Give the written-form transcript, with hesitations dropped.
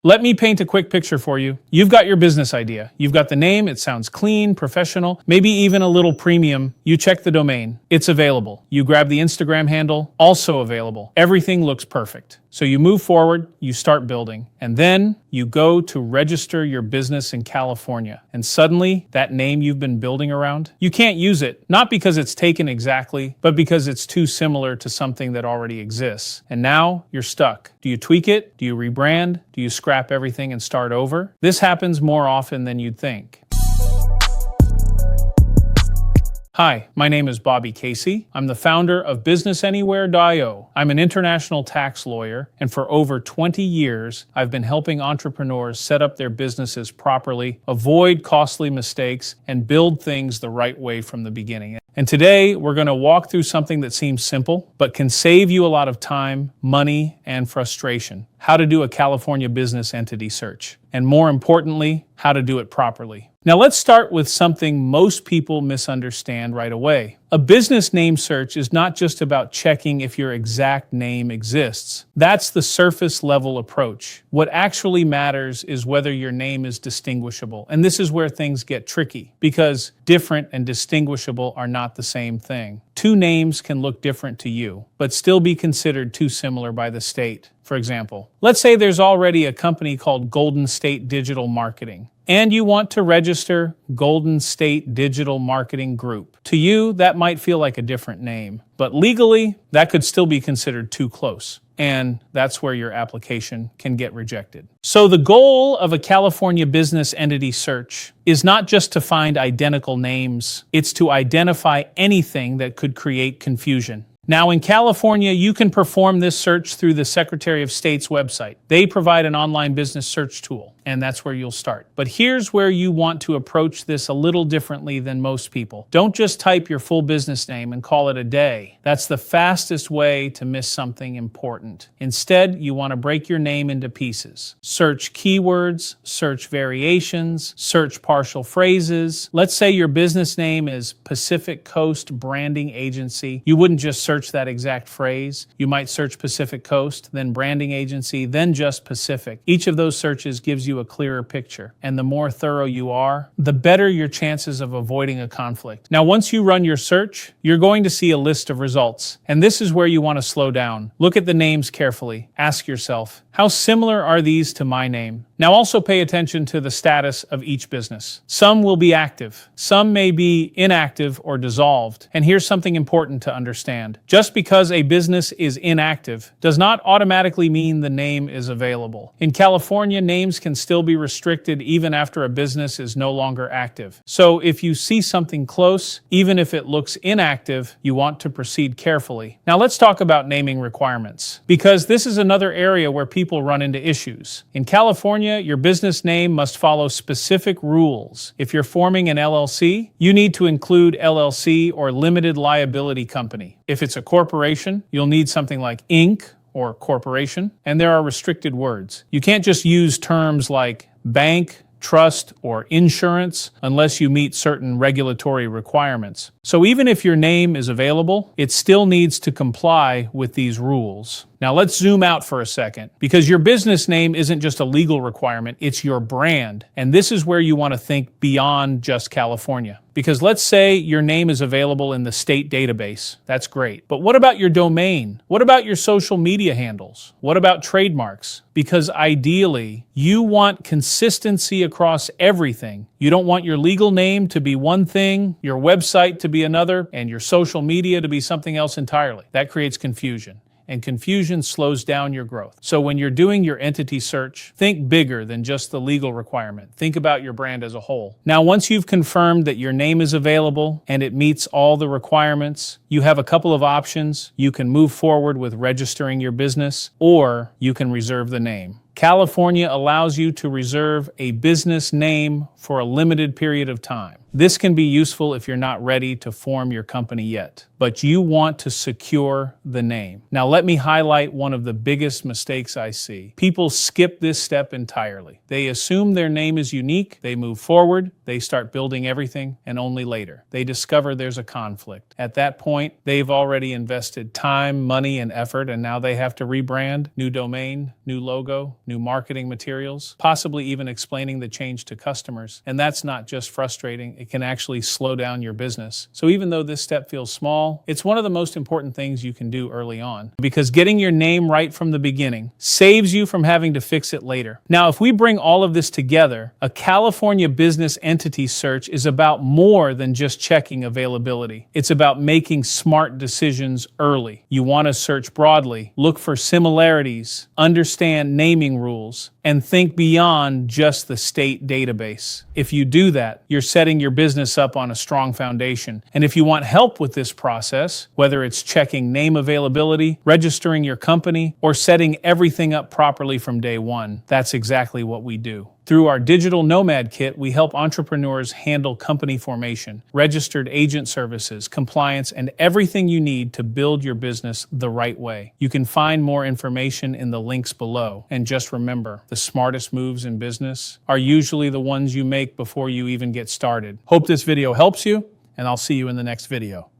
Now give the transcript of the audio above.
Let me paint a quick picture for you. You've got your business idea. You've got the name, it sounds clean, professional, maybe even a little premium. You check the domain. It's available. You grab the Instagram handle, also available. Everything looks perfect. So you move forward, you start building, and then you go to register your business in California. And suddenly, that name you've been building around, you can't use it, not because it's taken exactly, but because it's too similar to something that already exists. And now you're stuck. Do you tweak it? Do you rebrand? Do you scrap everything and start over? This happens more often than you'd think. Hi, my name is Bobby Casey. I'm the founder of BusinessAnywhere.io. I'm an international tax lawyer, and for over 20 years, I've been helping entrepreneurs set up their businesses properly, avoid costly mistakes, and build things the right way from the beginning. And today, we're going to walk through something that seems simple, but can save you a lot of time, money, and frustration. How to do a California business entity search. And more importantly, how to do it properly. Now let's start with something most people misunderstand right away. A business name search is not just about checking if your exact name exists. That's the surface level approach. What actually matters is whether your name is distinguishable. And this is where things get tricky, because different and distinguishable are not the same thing. Two names can look different to you, but still be considered too similar by the state. For example, let's say there's already a company called Golden State Digital Marketing, and you want to register Golden State Digital Marketing Group. To you, that might feel like a different name, but legally, that could still be considered too close. And that's where your application can get rejected. So the goal of a California business entity search is not just to find identical names, it's to identify anything that could create confusion. Now in California, you can perform this search through the Secretary of State's website. They provide an online business search tool, and that's where you'll start. But here's where you want to approach this a little differently than most people. Don't just type your full business name and call it a day. That's the fastest way to miss something important. Instead, you want to break your name into pieces. Search keywords, search variations, search partial phrases. Let's say your business name is Pacific Coast Branding Agency. You wouldn't just search that exact phrase. You might search Pacific Coast, then Branding Agency, then just Pacific. Each of those searches gives you a clearer picture. And the more thorough you are, the better your chances of avoiding a conflict. Now, once you run your search, you're going to see a list of results. And this is where you want to slow down. Look at the names carefully. Ask yourself, how similar are these to my name? Now also pay attention to the status of each business. Some will be active. Some may be inactive or dissolved. And here's something important to understand. Just because a business is inactive does not automatically mean the name is available. In California, names can still be restricted even after a business is no longer active. So if you see something close, even if it looks inactive, you want to proceed carefully. Now let's talk about naming requirements, because this is another area where people run into issues. In California, your business name must follow specific rules. If you're forming an LLC, you need to include LLC or limited liability company. If it's a corporation, you'll need something like Inc. or corporation, and there are restricted words. You can't just use terms like bank, trust, or insurance unless you meet certain regulatory requirements. So even if your name is available, it still needs to comply with these rules. Now let's zoom out for a second, because your business name isn't just a legal requirement, it's your brand. And this is where you want to think beyond just California. Because let's say your name is available in the state database. That's great. But what about your domain? What about your social media handles? What about trademarks? Because ideally, you want consistency across everything. You don't want your legal name to be one thing, your website to be another, and your social media to be something else entirely. That creates confusion. And confusion slows down your growth. So when you're doing your entity search, think bigger than just the legal requirement. Think about your brand as a whole. Now, once you've confirmed that your name is available and it meets all the requirements, you have a couple of options. You can move forward with registering your business, or you can reserve the name. California allows you to reserve a business name for a limited period of time. This can be useful if you're not ready to form your company yet, but you want to secure the name. Now, let me highlight one of the biggest mistakes I see. People skip this step entirely. They assume their name is unique, they move forward, they start building everything, and only later they discover there's a conflict. At that point, they've already invested time, money, and effort, and now they have to rebrand, new domain, new logo, new marketing materials, possibly even explaining the change to customers. And that's not just frustrating, it can actually slow down your business. So even though this step feels small, it's one of the most important things you can do early on, because getting your name right from the beginning saves you from having to fix it later. Now, if we bring all of this together, a California business entity search is about more than just checking availability. It's about making smart decisions early. You want to search broadly, look for similarities, understand naming rules, and think beyond just the state database. If you do that, you're setting your business up on a strong foundation. And if you want help with this process, whether it's checking name availability, registering your company, or setting everything up properly from day one, that's exactly what we do. Through our Digital Nomad Kit, we help entrepreneurs handle company formation, registered agent services, compliance, and everything you need to build your business the right way. You can find more information in the links below. And just remember, the smartest moves in business are usually the ones you make before you even get started. Hope this video helps you, and I'll see you in the next video.